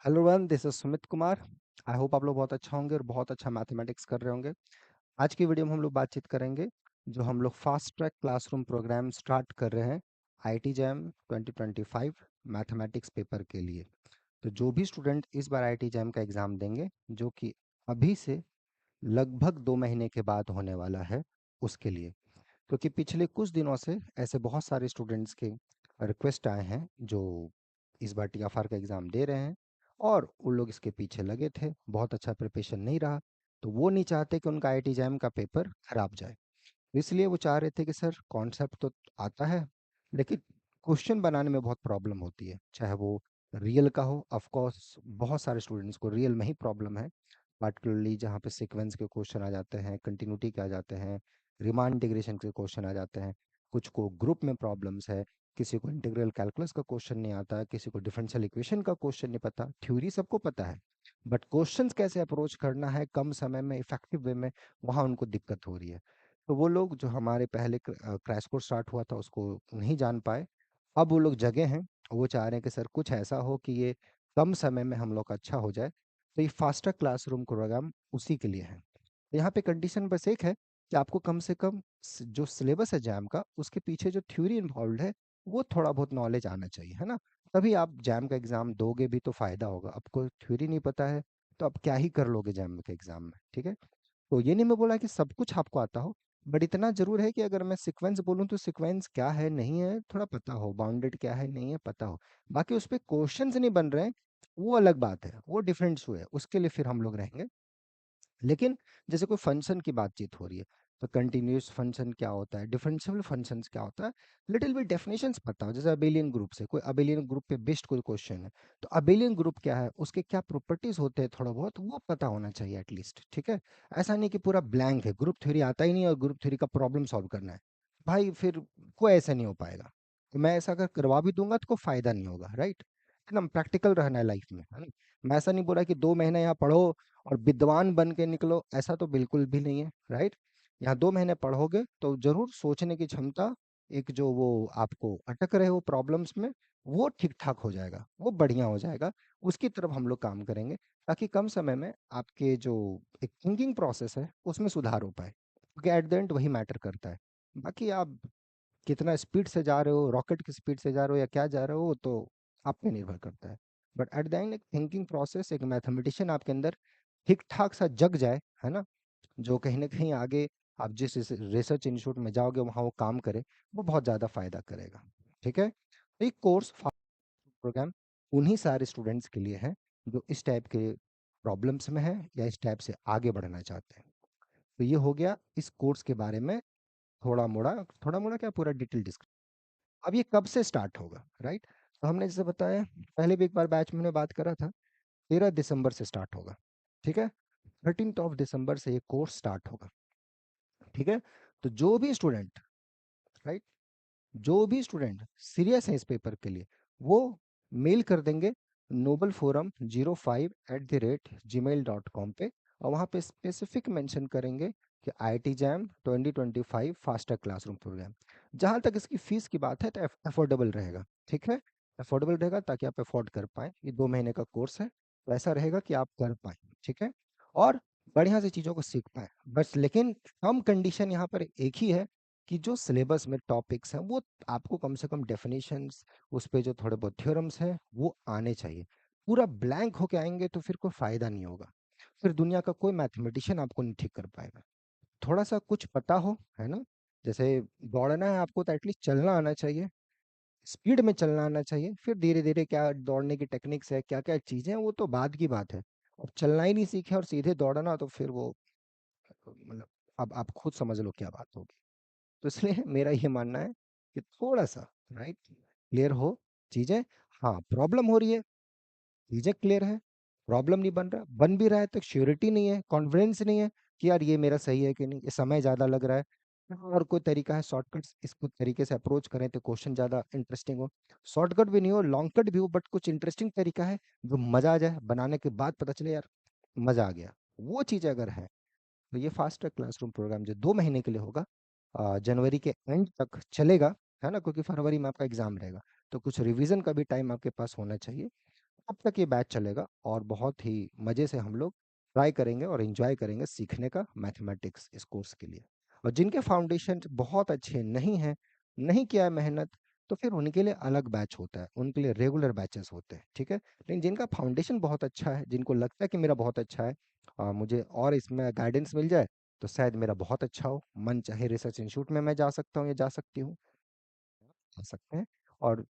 Hello one, this is Sumit Kumar. I hope आप लोग बहुत अच्छा होंगे और बहुत अच्छा मैथमेटिक्स कर रहे होंगे। आज की वीडियो में हम लोग बातचीत करेंगे जो हम लोग fast track classroom programme start कर रहे हैं आईटी जैम 2025 मैथमेटिक्स पेपर के लिए। तो जो भी स्टूडेंट इस बार आईटी जैम का एग्ज़ाम देंगे, जो कि अभी से लगभग 2 महीने के बाद होने वाला है, उसके लिए, क्योंकि पिछले कुछ दिनों से ऐसे बहुत सारे स्टूडेंट्स के रिक्वेस्ट आए हैं जो इस बार टीएफआर का एग्ज़ाम दे रहे हैं और वो लोग इसके पीछे लगे थे, बहुत अच्छा प्रिपरेशन नहीं रहा, तो वो नहीं चाहते कि उनका आईटी जैम का पेपर खराब जाए। इसलिए वो चाह रहे थे कि सर कॉन्सेप्ट तो आता है, लेकिन क्वेश्चन बनाने में बहुत प्रॉब्लम होती है, चाहे वो रियल का हो। ऑफ कोर्स बहुत सारे स्टूडेंट्स को रियल में ही प्रॉब्लम है, पार्टिकुलरली जहाँ पे सीक्वेंस के क्वेश्चन आ जाते हैं, कंटिन्यूटी के आ जाते हैं, रिमान इंटीग्रेशन के क्वेश्चन आ जाते हैं। कुछ को ग्रुप में प्रॉब्लम्स है, किसी को इंटीग्रल कैलकुलस का क्वेश्चन नहीं आता, किसी को डिफरेंशियल इक्वेशन का क्वेश्चन नहीं पता। थ्योरी सबको पता है, बट क्वेश्चंस कैसे अप्रोच करना है कम समय में इफेक्टिव वे में, वहाँ उनको दिक्कत हो रही है। तो वो लोग जो हमारे पहले क्रैश कोर्स स्टार्ट हुआ था उसको नहीं जान पाए, अब वो लोग जगे हैं। वो चाह रहे हैं कि सर कुछ ऐसा हो कि ये कम समय में हम लोग का अच्छा हो जाए। तो ये फास्टर क्लासरूम प्रोग्राम उसी के लिए है। तो यहाँ पे कंडीशन बस एक है कि आपको कम से कम जो सिलेबस है जैम का, उसके पीछे जो थ्योरी इन्वॉल्व है वो थोड़ा बहुत नॉलेज आना चाहिए, है ना। तभी आप जैम का एग्ज़ाम दोगे भी तो फ़ायदा होगा। आपको थ्योरी नहीं पता है तो आप क्या ही कर लोगे जैम के एग्ज़ाम में, ठीक है। तो ये नहीं मैं बोला कि सब कुछ आपको आता हो, बट इतना ज़रूर है कि अगर मैं सीक्वेंस बोलूँ तो सीक्वेंस क्या है नहीं है थोड़ा पता हो, बाउंडेड क्या है नहीं है पता हो। बाकी उस पे क्वेश्चंस नहीं बन रहे हैं, वो अलग बात है, वो डिफरेंट इशू है, उसके लिए फिर हम लोग रहेंगे। लेकिन जैसे कोई फंक्शन की बातचीत हो रही है, तो कंटिन्यूअस फंक्शन क्या होता है, डिफरेंशियल फंक्शंस क्या होता है, लिटिल बिट डेफिनेशंस पता हो। जैसे अबेलियन ग्रुप से कोई अबेलियन ग्रुप पे बेस्ड कोई क्वेश्चन है, तो अबेलियन ग्रुप क्या है, उसके क्या प्रॉपर्टीज होते हैं, थोड़ा बहुत वो पता होना चाहिए एटलीस्ट, ठीक है। ऐसा नहीं कि पूरा ब्लैंक है, ग्रुप थ्योरी आता ही नहीं है और ग्रुप थ्योरी का प्रॉब्लम सॉल्व करना है, भाई फिर कोई ऐसा नहीं हो पाएगा। तो मैं ऐसा अगर करवा भी दूंगा तो कोई फायदा नहीं होगा, राइट। एकदम प्रैक्टिकल रहना है लाइफ में, है ना। मैं ऐसा नहीं बोला कि 2 महीने यहाँ पढ़ो और विद्वान बन के निकलो, ऐसा तो बिल्कुल भी नहीं है, राइट। यहाँ 2 महीने पढ़ोगे तो जरूर सोचने की क्षमता, एक जो वो आपको अटक रहे हो प्रॉब्लम्स में, वो ठीक ठाक हो जाएगा, वो बढ़िया हो जाएगा। उसकी तरफ हम लोग काम करेंगे ताकि कम समय में आपके जो एक थिंकिंग प्रोसेस है उसमें सुधार हो पाए, क्योंकि एट द एंड वही मैटर करता है। बाकी आप कितना स्पीड से जा रहे हो, रॉकेट की स्पीड से जा रहे हो या क्या जा रहे हो, वो तो आप पे निर्भर करता है। बट एट द एंड एक थिंकिंग प्रोसेस, एक मैथमेटिशियन आपके अंदर ठीक ठाक सा जग जाए, है ना, जो कहीं ना कहीं आगे आप जिस रिसर्च इंस्टीट्यूट में जाओगे वहाँ वो काम करे, वो बहुत ज़्यादा फायदा करेगा, ठीक है। तो एक कोर्स प्रोग्राम उन्हीं सारे स्टूडेंट्स के लिए है जो इस टाइप के प्रॉब्लम्स में है या इस टाइप से आगे बढ़ना चाहते हैं। तो ये हो गया इस कोर्स के बारे में थोड़ा मोड़ा, थोड़ा मोड़ा क्या, पूरा डिटेल डिस्कस। अब ये कब से स्टार्ट होगा, राइट। तो हमने जैसे बताया, पहले भी एक बार बैच में हमने बात करा था, 13 दिसंबर से स्टार्ट होगा, ठीक है। 13 दिसंबर से ये कोर्स स्टार्ट होगा, ठीक है। तो जो भी स्टूडेंट, राइट, जो भी स्टूडेंट सीरियस है इस पेपर के लिए, वो मेल कर देंगे nobleforum05@gmail.com पे, और वहाँ पे स्पेसिफिक मेंशन करेंगे कि IIT JAM 2025 faster classroom programme. जहाँ तक इसकी फीस की बात है तो अफोर्डेबल रहेगा, ठीक है। अफोर्डेबल रहेगा ताकि आप अफोर्ड कर पाएँ, ये 2 महीने का कोर्स है, तो ऐसा रहेगा कि आप कर पाएँ, ठीक है। और बढ़िया से चीज़ों को सीख पाएँ बस। लेकिन कम कंडीशन यहाँ पर एक ही है कि जो सिलेबस में टॉपिक्स हैं वो आपको कम से कम डेफिनेशंस, उस पे जो थोड़े बहुत थ्योरम्स हैं वो आने चाहिए। पूरा ब्लैंक होके आएंगे तो फिर कोई फायदा नहीं होगा, फिर दुनिया का कोई मैथमेटिशियन आपको नहीं ठीक कर पाएगा। थोड़ा सा कुछ पता हो, है ना। जैसे दौड़ना है आपको तो एटलीस्ट चलना आना चाहिए, स्पीड में चलना आना चाहिए, फिर धीरे धीरे क्या दौड़ने की टेक्निक्स है, क्या क्या चीजें हैं, वो तो बाद की बात है। अब चलना ही नहीं सीखे और सीधे दौड़ना, तो फिर वो मतलब अब आप खुद समझ लो क्या बात होगी। तो इसलिए मेरा ये मानना है कि थोड़ा सा, राइट, क्लियर हो चीजें। हाँ, प्रॉब्लम हो रही है, चीजें क्लियर है, प्रॉब्लम नहीं बन रहा, बन भी रहा है तो श्योरिटी नहीं है, कॉन्फिडेंस नहीं है कि यार ये मेरा सही है कि नहीं, ये समय ज्यादा लग रहा है, और कोई तरीका है शॉर्टकट, इसको तरीके से अप्रोच करें तो क्वेश्चन ज्यादा इंटरेस्टिंग हो। शॉर्टकट भी नहीं हो, लॉन्ग कट भी हो, बट कुछ इंटरेस्टिंग तरीका है जो मजा आ जाए, बनाने के बाद पता चले यार मजा आ गया, वो चीजें अगर है तो ये फास्ट ट्रैक क्लासरूम प्रोग्राम जो 2 महीने के लिए होगा, जनवरी के एंड तक चलेगा, है ना, क्योंकि फरवरी में आपका एग्जाम रहेगा, तो कुछ रिवीजन का भी टाइम आपके पास होना चाहिए। तब तक ये बैच चलेगा और बहुत ही मज़े से हम लोग ट्राई करेंगे और एंजॉय करेंगे सीखने का मैथमेटिक्स इस कोर्स के लिए। और जिनके फाउंडेशन बहुत अच्छे नहीं हैं, नहीं किया है मेहनत, तो फिर उनके लिए अलग बैच होता है, उनके लिए रेगुलर बैचेस होते हैं, ठीक है। लेकिन जिनका फाउंडेशन बहुत अच्छा है, जिनको लगता है कि मेरा बहुत अच्छा है, मुझे और इसमें गाइडेंस मिल जाए तो शायद मेरा बहुत अच्छा हो, मन चाहे रिसर्च इंस्टीट्यूट में मैं जा सकता हूँ या जा सकती हूँ, आ सकते हैं। और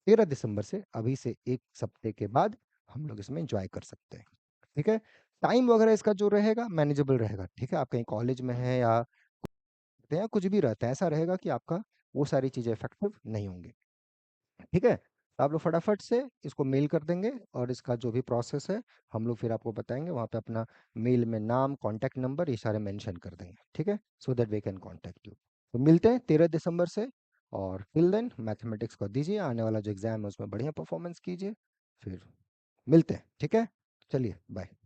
13 दिसंबर से, अभी से 1 हफ्ते के बाद हम लोग इसमें एंजॉय कर सकते हैं, ठीक है। टाइम वगैरह इसका जो रहेगा मैनेजेबल रहेगा, ठीक है। आप कहीं कॉलेज में हैं या कुछ भी रहता है, ऐसा रहेगा कि आपका वो सारी चीज़ें इफेक्टिव नहीं होंगी, ठीक है। तो आप लोग फटाफट से इसको मेल कर देंगे और इसका जो भी प्रोसेस है हम लोग फिर आपको बताएंगे, वहाँ पे अपना मेल में नाम, कॉन्टैक्ट नंबर ये सारे मेंशन कर देंगे, ठीक है, so that we can contact you. तो मिलते हैं 13 दिसंबर से, और टिल देन मैथमेटिक्स को दीजिए, आने वाला जो एग्ज़ाम है उसमें बढ़िया परफॉर्मेंस कीजिए, फिर मिलते हैं, ठीक है। चलिए बाय।